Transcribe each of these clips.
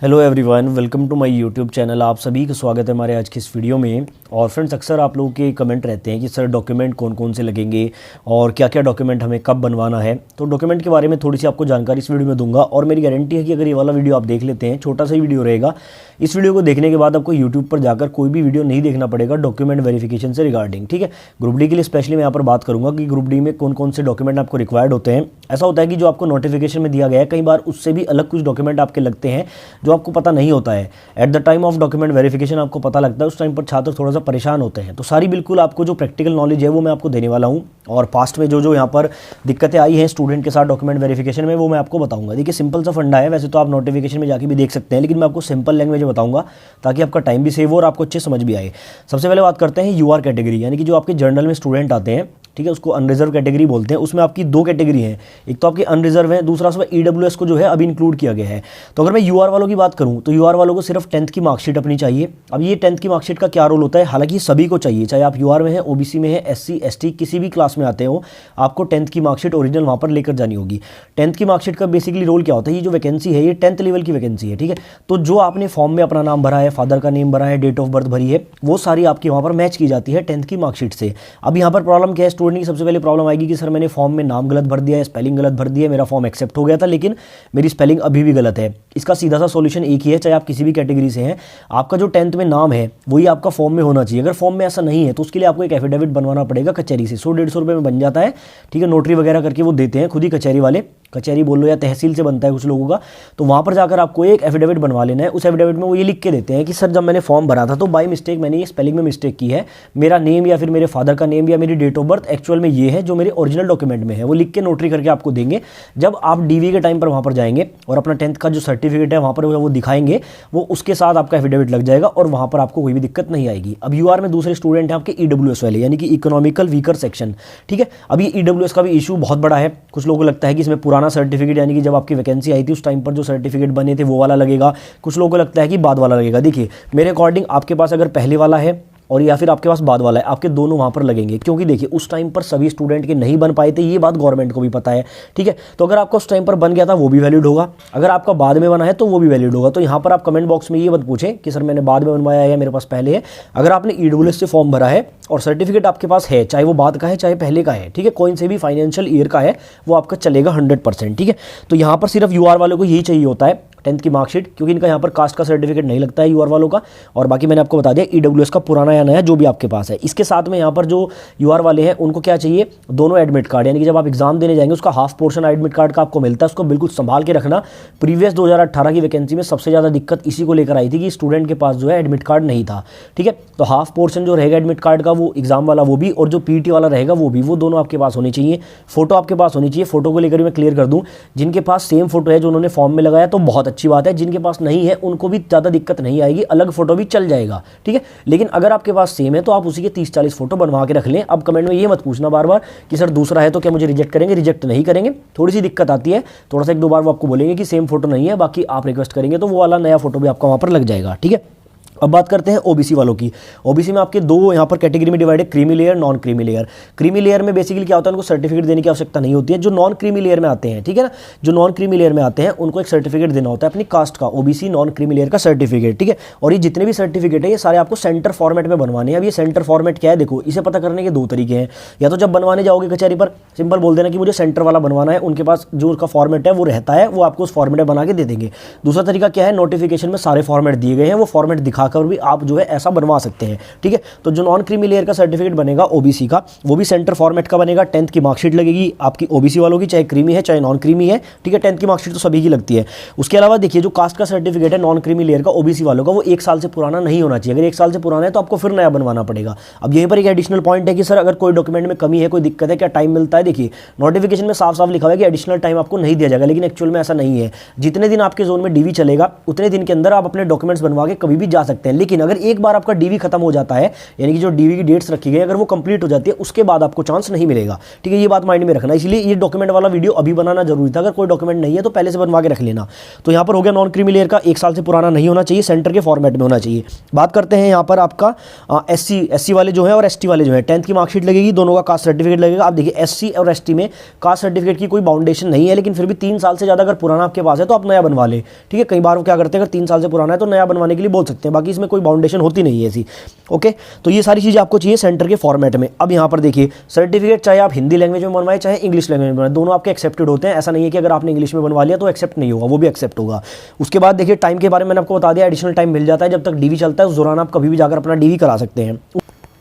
Hello everyone, welcome to my YouTube channel. आप सभी का स्वागत है हमारे आज की इस वीडियो में। और फ्रेंड्स, अक्सर आप लोगों के कमेंट रहते हैं कि सर डॉक्यूमेंट कौन कौन से लगेंगे और क्या क्या डॉक्यूमेंट हमें कब बनवाना है। तो डॉक्यूमेंट के बारे में थोड़ी सी आपको जानकारी इस वीडियो में दूंगा और मेरी गारंटी है कि अगर ये वाला वीडियो आप देख लेते हैं, छोटा सा ही वीडियो रहेगा, इस वीडियो को देखने के बाद आपको यूट्यूब पर जाकर कोई भी वीडियो नहीं देखना पड़ेगा डॉक्यूमेंट वेरिफिकेशन से रिगार्डिंग। ठीक है, ग्रुप डी के लिए स्पेशली मैं यहाँ पर बात करूँगा कि ग्रुप डी में कौन कौन से डॉक्यूमेंट आपको रिक्वायर्ड होते हैं। ऐसा होता है कि जो आपको नोटिफिकेशन में दिया गया है, कई बार उससे भी अलग कुछ डॉक्यूमेंट आपके लगते हैं जो आपको पता नहीं होता है। At the time of document verification आपको पता लगता है, उस टाइम पर छात्र थोड़ा सा परेशान होते हैं। तो सारी बिल्कुल आपको जो प्रैक्टिकल नॉलेज है वो मैं आपको देने वाला हूँ और पास्ट में जो यहाँ पर दिक्कतें आई हैं स्टूडेंट के साथ डॉक्यूमेंट वेरिफिकेशन में, वो मैं आपको बताऊंगा। देखिए, सिंपल सा फंडा है, वैसे तो आप नोटिफिकेशन में जाके भी देख सकते हैं, लेकिन मैं आपको सिंपल लैंग्वेज में बताऊंगा ताकि आपका टाइम भी सेव हो और आपको अच्छे समझ भी आए। सबसे पहले बात करते हैं यूआर कैटेगरी, यानी कि जो आपके जर्नल में स्टूडेंट आते हैं, ठीक है, उसको अनरिजर्व कैटेगरी बोलते हैं। उसमें आपकी दो कैटेगरी हैं, एक तो आपकी अनरिजर्व है, दूसरा उसमें ईडब्ल्यूएस को जो है अभी इंक्लूड किया गया है। तो अगर मैं यूआर वालों की बात करूं तो यूआर वालों को सिर्फ 10th की मार्कशीट अपनी चाहिए। अब ये 10th की मार्कशीट का क्या रोल होता है, हालांकि सभी को चाहिए, चाहे आप यूआर में है, ओबीसी में है, एससी एसटी किसी भी क्लास में आते हो, आपको 10th की मार्कशीट ओरिजिनल वहां पर लेकर जानी होगी। 10th की मार्कशीट का बेसिकली रोल क्या होता है, ये जो वैकेंसी है ये 10th लेवल की वैकेंसी है। ठीक है, तो जो आपने फॉर्म में अपना नाम भरा है, फादर का नेम भरा है, डेट ऑफ बर्थ भरी है, वो सारी आपकी वहां पर मैच की जाती है 10th की मार्कशीट से। अब यहाँ पर प्रॉब्लम क्या है, स्टूडेंट की सबसे पहले प्रॉब्लम आएगी कि सर मैंने फॉर्म में नाम गलत भर दिया है, स्पेलिंग गलत भर दिया है, मेरा फॉर्म एक्सेप्ट हो गया था लेकिन मेरी स्पेलिंग अभी भी गलत है। इसका सीधा सा सॉल्यूशन एक ही है, चाहे आप किसी भी कैटेगरी से हैं, आपका जो 10th में नाम है वही आपका फॉर्म में होना चाहिए। अगर फॉर्म में ऐसा नहीं है तो उसके लिए आपको एक एफिडेविट बनवाना पड़ेगा कचहरी से, 100-150 रुपये में बन जाता है। ठीक है, नोटरी वगैरह करके वो देते हैं खुद ही कचहरी वाले, कचहरी बोल लो या तहसील से बनता है कुछ लोगों का। तो वहाँ पर जाकर आपको एक एफिडेविट बनवा लेना है। उस एफिडेविट में वो ये लिख के देते हैं कि सर जब मैंने फॉर्म भरा था तो बाय मिस्टेक मैंने ये स्पेलिंग में मिस्टेक की है, मेरा नेम या फिर मेरे फादर का नेम या मेरी डेट ऑफ बर्थ एक्चुअल में ये है जो मेरे ओरिजिनल डॉक्यूमेंट में है, वो लिख के नोटरी करके आपको देंगे। जब आप डीवी के टाइम पर वहाँ पर जाएंगे और अपना 10th का जो सर्टिफिकेट है वहाँ पर वो दिखाएंगे, वो उसके साथ आपका एफिडेविट लग जाएगा और वहाँ पर आपको कोई भी दिक्कत नहीं आएगी। अब यूआर में दूसरे स्टूडेंट हैं आपके ईडब्ल्यूएस वाले, यानी कि इकोनॉमिकल वीकर सेक्शन। ठीक है, अब ये ईडब्ल्यूएस का भी इशू बहुत बड़ा है। कुछ लोगों को लगता है कि इसमें पुराना सर्टिफिकेट, यानी कि जब आपकी वैकेंसी आई थी उस टाइम पर जो सर्टिफिकेट बने थे वो वाला लगेगा, कुछ लोगों को लगता है कि बाद वाला लगेगा। देखिए, मेरे अकॉर्डिंग आपके पास अगर पहले वाला है और या फिर आपके पास बाद वाला है, आपके दोनों वहाँ पर लगेंगे, क्योंकि देखिए उस टाइम पर सभी स्टूडेंट के नहीं बन पाए थे, ये बात गवर्नमेंट को भी पता है। ठीक है, तो अगर आपका उस टाइम पर बन गया था वो भी वैलिड होगा, अगर आपका बाद में बना है तो वो भी वैलिड होगा। तो यहाँ पर आप कमेंट बॉक्स में ये मत पूछें कि सर मैंने बाद में बनवाया है या मेरे पास पहले है। अगर आपने ईडब्ल्यूएस से फॉर्म भरा है और सर्टिफिकेट आपके पास है, चाहे वो बाद का है चाहे पहले का है, ठीक है, कोई से भी फाइनेंशियल ईयर का है, वो आपका चलेगा 100%। ठीक है, तो यहाँ पर सिर्फ यूआर वालों को यही चाहिए होता है 10th की मार्कशीट, क्योंकि इनका यहाँ पर कास्ट का सर्टिफिकेट नहीं लगता है यूआर वालों का। और बाकी मैंने आपको बता दिया ईडब्ल्यूएस का पुराना या नया जो भी आपके पास है। इसके साथ में यहाँ पर जो यूआर वाले हैं उनको क्या चाहिए, दोनों एडमिट कार्ड, यानी कि जब आप एग्जाम देने जाएंगे उसका हाफ पोर्शन एडमिट कार्ड का आपको मिलता है, उसको बिल्कुल संभाल के रखना। प्रीवियस 2018 की वैकेंसी में सबसे ज़्यादा दिक्कत इसी को लेकर आई थी कि स्टूडेंट के पास जो है एडमिट कार्ड नहीं था। ठीक है, तो हाफ पोर्शन जो रहेगा एडमिट कार्ड का वो एग्जाम वाला वो भी, और जो पीटी वाला रहेगा वो भी, वो दोनों आपके पास होने चाहिए। फोटो आपके पास होनी चाहिए। फोटो को लेकर मैं क्लियर कर दूं, जिनके पास सेम फोटो है जो उन्होंने फॉर्म में लगाया तो बहुत अच्छी बात है, जिनके पास नहीं है उनको भी ज़्यादा दिक्कत नहीं आएगी, अलग फोटो भी चल जाएगा। ठीक है, लेकिन अगर आपके पास सेम है तो आप उसी के 30-40 फोटो बनवा के रख लें। अब कमेंट में ये मत पूछना बार बार कि सर दूसरा है तो क्या मुझे रिजेक्ट करेंगे, रिजेक्ट नहीं करेंगे। थोड़ी सी दिक्कत आती है, थोड़ा सा 1-2 बार वो आपको बोलेंगे कि सेम फोटो नहीं है, बाकी आप रिक्वेस्ट करेंगे तो वो वाला नया फोटो भी आपका वहाँ पर लग जाएगा। ठीक है, अब बात करते हैं ओबीसी वालों की। ओबीसी में आपके दो यहाँ पर कैटेगरी में डिवाइड है, creamy layer, non creamy layer. Creamy layer में बेसिकली क्या होता है, उनको सर्टिफिकेट देने की आवश्यकता नहीं होती है। जो नॉन क्रीमी लेयर में आते हैं, ठीक है ना, जो नॉन क्रीमी लेयर में आते हैं उनको एक सर्टिफिकेट देना होता है अपनी कास्ट का, ओबीसी नॉन क्रीमी लेयर का सर्टिफिकेट। ठीक है, और ये जितने भी सर्टिफिकेट है ये सारे आपको सेंटर फॉर्मेट में बनवाने हैं। अब ये सेंटर फॉर्मेट क्या है, देखो इसे पता करने के दो तरीके हैं। या तो जब बनवाने जाओगे कचहरी पर सिंपल बोल देना कि मुझे सेंटर वाला बनवाना है, उनके पास जो उसका फॉर्मेट है वो रहता है, वो आपको उस फॉर्मेट में बना के दे देंगे। दूसरा तरीका क्या है, नोटिफिकेशन में सारे फॉर्मेट दिए गए हैं, वो फॉर्मेट दिखाकर भी आप जो है ऐसा बनवा सकते हैं। ठीक है, तो जो नॉन क्रीमी लेयर का सर्टिफिकेट बनेगा ओबीसी का, वो भी सेंटर फॉर्मेट का बनेगा। 10th की मार्कशीट लगेगी आपकी ओबीसी वालों की, चाहे क्रीमी है चाहे नॉन क्रीमी है। ठीक है, 10th की मार्कशीट तो सभी की लगती है। उसके अलावा देखिए जो कास्ट का सर्टिफिकेट है नॉन क्रीमी लेयर का ओबीसी वालों का, वो 1 साल से पुराना नहीं होना चाहिए। अगर 1 साल से पुराना है तो आपको फिर नया बनवाना पड़ेगा। अब यहीं पर एक एडिशनल पॉइंट है कि सर अगर कोई डॉक्यूमेंट में कमी है, कोई दिक्कत है, क्या टाइम मिलता है। देखिए नोटिफिकेशन में साफ साफ लिखा हुआ है कि एडिशनल टाइम आपको नहीं दिया जाएगा, लेकिन एक्चुअल में ऐसा नहीं है। जितने दिन आपके जोन में डीवी चलेगा उतने दिन के अंदर आप अपने डॉक्यूमेंट्स बनवा के कभी भी जा सकते हैं। लेकिन अगर एक बार आपका डीवी खत्म हो जाता है, यानी कि जो डीवी की डेट्स रखी गई अगर वो कंप्लीट हो जाती है, उसके बाद आपको चांस नहीं मिलेगा। ठीक है, ये बात माइंड में रखना। इसलिए ये डॉक्यूमेंट वाला वीडियो अभी बनाना जरूरी था। अगर कोई डॉक्यूमेंट नहीं है तो पहले से बनवा के रख लेना। तो यहाँ पर हो गया नॉन क्रीमी लेयर का, 1 साल से पुराना नहीं होना चाहिए, सेंटर के फॉर्मेट में होना चाहिए। बात करते हैं यहाँ पर आपका एससी वाले जो है और एसटी वाले जो है, 10th की मार्कशीट लगेगी, दोनों का कास्ट सर्टिफिकेट लगेगा। आप देखिए एससी और एसटी में कास्ट सर्टिफिकेट की कोई बाउंडेशन नहीं है, लेकिन फिर भी 3 साल से ज़्यादा अगर पुराना आपके पास है तो आप नया बनवा ले। ठीक है, कई बार वो क्या करते हैं, अगर 3 साल से पुराना है तो नया बनवाने के लिए बोल सकते हैं, बाकी इसमें कोई बाउंडेशन होती नहीं है ऐसी। ओके, तो ये सारी चीज़ें आपको चाहिए सेंटर के फॉर्मेट में। अब यहाँ पर देखिए सर्टिफिकेट चाहे आप हिंदी लैंग्वेज में बनवाएं चाहे इंग्लिश लैंग्वेज में बनवाएं, दोनों आपके एक्सेप्टेड होते हैं। ऐसा नहीं है कि अगर आपने इंग्लिश में बनवा लिया तो एक्सेप्ट नहीं होगा, वो भी एक्सेप्ट होगा। उसके बाद देखिए टाइम के बारे में मैंने आपको बता दिया, एडिशनल टाइम मिल जाता है जब तक डीवी चलता है, उस दौरान आप कभी भी जाकर अपना डीवी करा सकते हैं।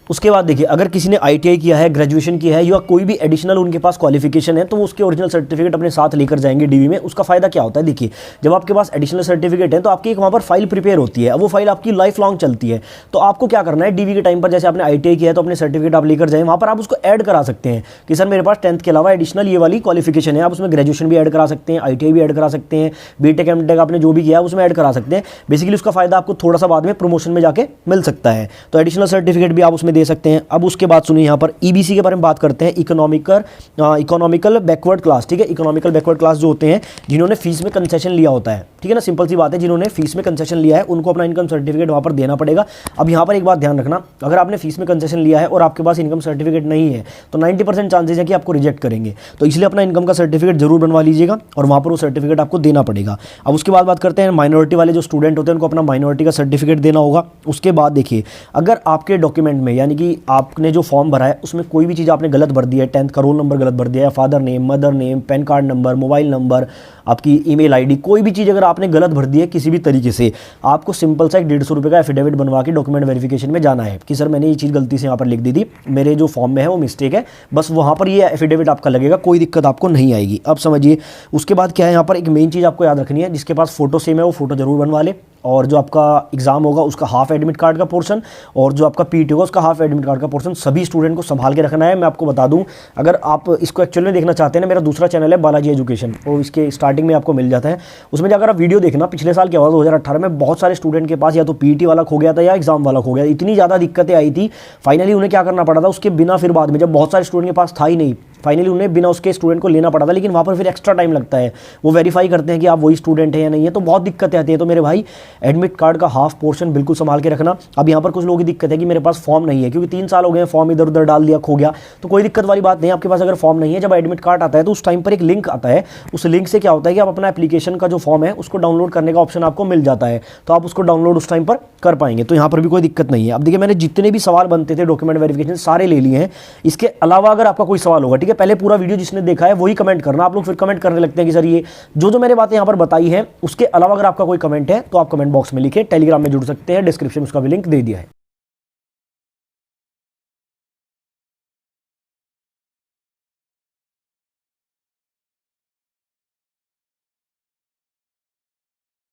उसके बाद देखिए अगर किसी ने आईटीआई किया है, ग्रेजुएशन किया है या कोई भी एडिशनल उनके पास क्वालिफिकेशन है तो वो उसके ओरिजिनल सर्टिफिकेट अपने साथ लेकर जाएंगे डीवी में। उसका फायदा क्या होता है, देखिए जब आपके पास एडिशनल सर्टिफिकेट है तो आपकी एक वहाँ पर फाइल प्रिपेयर होती है, वो फाइल आपकी लाइफ लॉन्ग चलती है। तो आपको क्या करना है, डीवी के टाइम पर जैसे आपने आईटीआई किया है तो अपने सर्टिफिकेट आप लेकर जाएं, वहाँ पर आप उसको ऐड करा सकते हैं कि सर मेरे पास 10th के अलावा एडिशनल ये वाली क्वालिफिकेशन है। आप उसमें ग्रेजुएशन भी ऐड करा सकते हैं, आईटीआई भी ऐड करा सकते हैं, बीटेक एमटेक आपने जो भी किया है उसमें ऐड करा सकते हैं। बेसिकली उसका फायदा आपको थोड़ा सा बाद में प्रमोशन में जाके मिल सकता है, तो एडिशनल सर्टिफिकेट भी आप उसमें दे सकते हैं। अब उसके बाद सुनिए यहाँ पर ईबीसी के बारे में बात करते हैं, इकोनॉमिकल बैकवर्ड क्लास। ठीक है, इकोनॉमिकल बैकवर्ड क्लास जो होते हैं जिन्होंने फीस में कंसेशन लिया होता है, ठीक है ना, सिंपल सी बात है, जिन्होंने फीस में कंसेशन लिया है उनको अपना इनकम सर्टिफिकेट वहाँ पर देना पड़ेगा। अब यहाँ पर एक बात ध्यान रखना, अगर आपने फीस में कंसेशन लिया है और आपके पास इनकम सर्टिफिकेट नहीं है तो 90% चांसेस है कि आपको रिजेक्ट करेंगे। तो इसलिए अपना इनकम का सर्टिफिकेट जरूर बनवा लीजिएगा और वहाँ पर वो सर्टिफिकेट आपको देना पड़ेगा। अब उसके बाद बात करते हैं माइनॉरिटी वाले जो स्टूडेंट होते हैं उनको अपना माइनॉरिटी का सर्टिफिकेट देना होगा। उसके बाद देखिए अगर आपके डॉक्यूमेंट में यानी कि आपने जो फॉर्म भरा है उसमें कोई भी चीज़ आपने गलत भर दी है, 10th का रोल नंबर गलत भर दिया है, father name, mother name, pan card number, mobile number, आपकी ईमेल आईडी, कोई भी चीज़ अगर आपने गलत भर दी है किसी भी तरीके से, आपको सिंपल सा 150 रुपये का एफिडेविट बनवा के डॉक्यूमेंट वेरिफिकेशन में जाना है कि सर मैंने ये चीज़ गलती से यहाँ पर लिख दी थी, मेरे जो फॉर्म में है वो मिस्टेक है, बस वहाँ पर ये एफिडेविट आपका लगेगा, कोई दिक्कत आपको नहीं आएगी। अब समझिए उसके बाद क्या है, यहाँ पर एक मेन चीज़ आपको याद रखनी है, जिसके पास फोटो सेम है वो फोटो जरूर बनवा ले, और जो आपका एग्जाम होगा उसका हाफ एडमिट कार्ड का पोर्शन और जो आपका पीटी होगा उसका हाफ एडमिट कार्ड का पोर्शन सभी स्टूडेंट को संभाल के रखना है। मैं आपको बता दूं, अगर आप इसको एक्चुअल में देखना चाहते हैं ना, मेरा दूसरा चैनल है बालाजी एजुकेशन, और इसके स्टार्टिंग में आपको मिल जाता है, उसमें जाकर आप वीडियो देखना। पिछले साल क्या हुआ 2018 में बहुत सारे स्टूडेंट के पास या तो पीटी वाला खो गया था या एग्जाम वाला खो गया, इतनी ज़्यादा दिक्कतें आई थी, फाइनली उन्हें क्या करना पड़ा था उसके बिना, फिर बाद में जब बहुत सारे स्टूडेंट के पास था ही नहीं, फाइनली उन्हें बिना उसके स्टूडेंट को लेना पड़ा था। लेकिन वहाँ पर फिर एक्स्ट्रा टाइम लगता है, वो वेरीफाई करते हैं कि आप वही स्टूडेंट है या नहीं है, तो बहुत दिक्कतें आती है। तो मेरे भाई एडमिट कार्ड का हाफ पोर्शन बिल्कुल संभाल के रखना। अब यहाँ पर कुछ लोगों की दिक्कत है कि मेरे पास फॉर्म नहीं है, क्योंकि 3 साल हो गए फॉर्म इधर उधर डाल दिया, खो गया, तो कोई दिक्कत वाली बात नहीं है। आपके पास अगर फॉर्म नहीं है, जब एडमिट कार्ड आता है तो उस टाइम पर एक लिंक आता है, उस लिंक से क्या होता है कि आप अपना एप्लीकेशन का जो फॉर्म है उसको डाउनलोड करने का ऑप्शन आपको मिल जाता है, तो आप उसको डाउनलोड उस टाइम पर कर पाएंगे। तो यहाँ पर भी कोई दिक्कत नहीं है। अब देखिए मैंने जितने भी सवाल बनते थे डॉक्यूमेंट वेरिफिकेशन सारे ले लिए हैं। इसके अलावा अगर आपका कोई सवाल होगा, ठीक है, पहले पूरा वीडियो जिसने देखा है वही कमेंट करना। आप लोग फिर कमेंट करने लगते हैं कि सर ये जो मैंने बातें यहाँ पर बताई हैं उसके अलावा अगर आपका कोई कमेंट है तो आप कमेंट बॉक्स में लिखें, टेलीग्राम में जुड़ सकते हैं, डिस्क्रिप्शन में उसका भी लिंक दे दिया है।